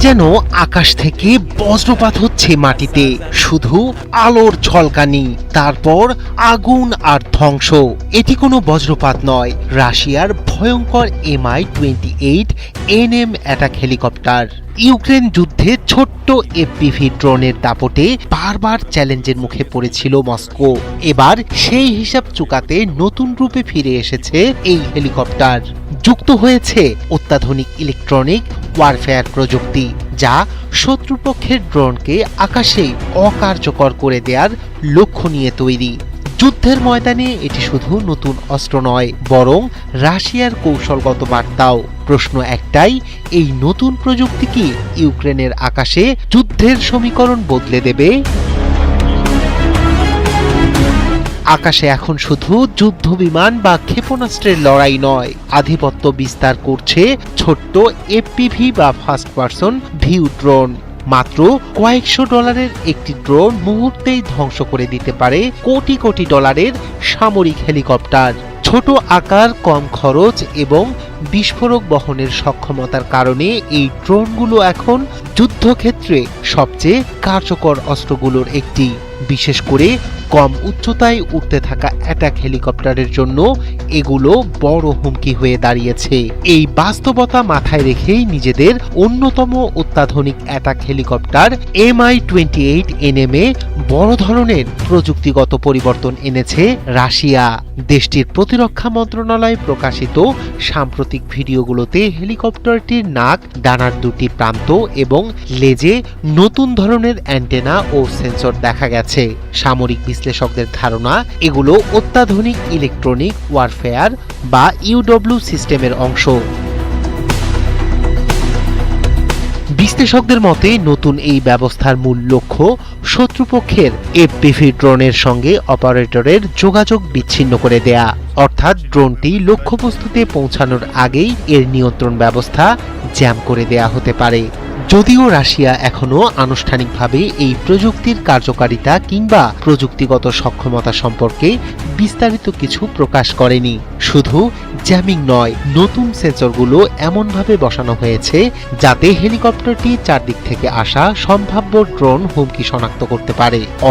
যেন আকাশ থেকে বজ্রপাত হচ্ছে মাটিতে, শুধু আলোর ঝলকানি, তারপর আগুন আর ধ্বংস। এটি কোনো বজ্রপাত নয়, রাশিয়ার ভয়ঙ্কর Mi-28 অ্যাটাক হেলিকপ্টার। ইউক্রেন যুদ্ধে ছোট্ট এফপিভি ড্রোনের দাপটে বারবার চ্যালেঞ্জের মুখে পড়েছিল মস্কো। এবার সেই হিসাব চুকাতে নতুন রূপে ফিরে এসেছে এই হেলিকপ্টার। যুক্ত হয়েছে অত্যাধুনিক ইলেকট্রনিক ওয়ারফেয়ার প্রযুক্তি, যা শত্রুপক্ষের ড্রোনকে আকাশেই অকার্যকর করে দেওয়ার লক্ষ্য নিয়ে তৈরি। যুদ্ধের ময়দানে এটি শুধু নতুন অস্ত্র নয়, বরং রাশিয়ার কৌশলগত বার্তাও। প্রশ্ন একটাই, এই নতুন প্রযুক্তি কি ইউক্রেনের আকাশে যুদ্ধের সমীকরণ বদলে দেবে? আকাশে এখন শুধু যুদ্ধ বিমান বা ক্ষেপণাস্ত্রের লড়াই নয়, আধিপত্য বিস্তার করছে ছোট্ট এফপিভি বা ফার্স্ট পারসন ভিউ ড্রোন। মাত্র কয়েকশো ডলারের একটি ড্রোন মুহূর্তেই ধ্বংস করে দিতে পারে কোটি কোটি ডলারের সামরিক হেলিকপ্টার। ছোট আকার, কম খরচ এবং বিস্ফোরক বহনের সক্ষমতার কারণে এই ড্রোনগুলো এখন যুদ্ধক্ষেত্রে সবচেয়ে কার্যকর অস্ত্রগুলোর একটি। বিশেষ করে কম উচ্চতায় উঠতে থাকা অ্যাটাক হেলিকপ্টারের জন্য এগুলো বড় হুমকি হয়ে দাঁড়িয়েছে। এই বাস্তবতা মাথায় রেখেই নিজেদের অন্যতম অত্যাধুনিক অ্যাটাক হেলিকপ্টার Mi-28 বড় ধরনের প্রযুক্তিগত পরিবর্তন এনেছে রাশিয়া। দেশটির প্রতিরক্ষা মন্ত্রণালয় প্রকাশিত সাম্প্রতিক ভিডিওগুলোতে হেলিকপ্টারটির নাক, ডানার দুটি প্রান্ত এবং লেজে নতুন ধরনের অ্যান্টেনা ও সেন্সর দেখা গেছে। সামরিক বিশ্লেষকদের ধারণা, এগুলো অত্যাধুনিক ইলেকট্রনিক ওয়ারফেয়ার বা ইউডব্লিউ সিস্টেমের অংশ। বিশ্লেষকদের মতে নতুন এই ব্যবস্থার মূল লক্ষ্য শত্রুপক্ষের এফপিভি ড্রোনের সঙ্গে অপারেটরের যোগাযোগ বিচ্ছিন্ন করে দেয়া, অর্থাৎ ড্রোনটি লক্ষ্যবস্তুতে পৌঁছানোর আগেই এর নিয়ন্ত্রণ ব্যবস্থা জ্যাম করে দেয়া হতে পারে। যদিও রাশিয়া এখনো আনুষ্ঠানিকভাবে এই প্রযুক্তির কার্যকারিতা কিংবা প্রযুক্তিগত সক্ষমতা সম্পর্কে বিস্তারিত কিছু প্রকাশ করেনি। শুধু জ্যামিং নয়, নতুন সেন্সরগুলো এমনভাবে বসানো হয়েছে যাতে হেলিকপ্টারটি চারদিক থেকে আসা সম্ভাব্য ড্রোন হুমকি শনাক্ত করতে পারে।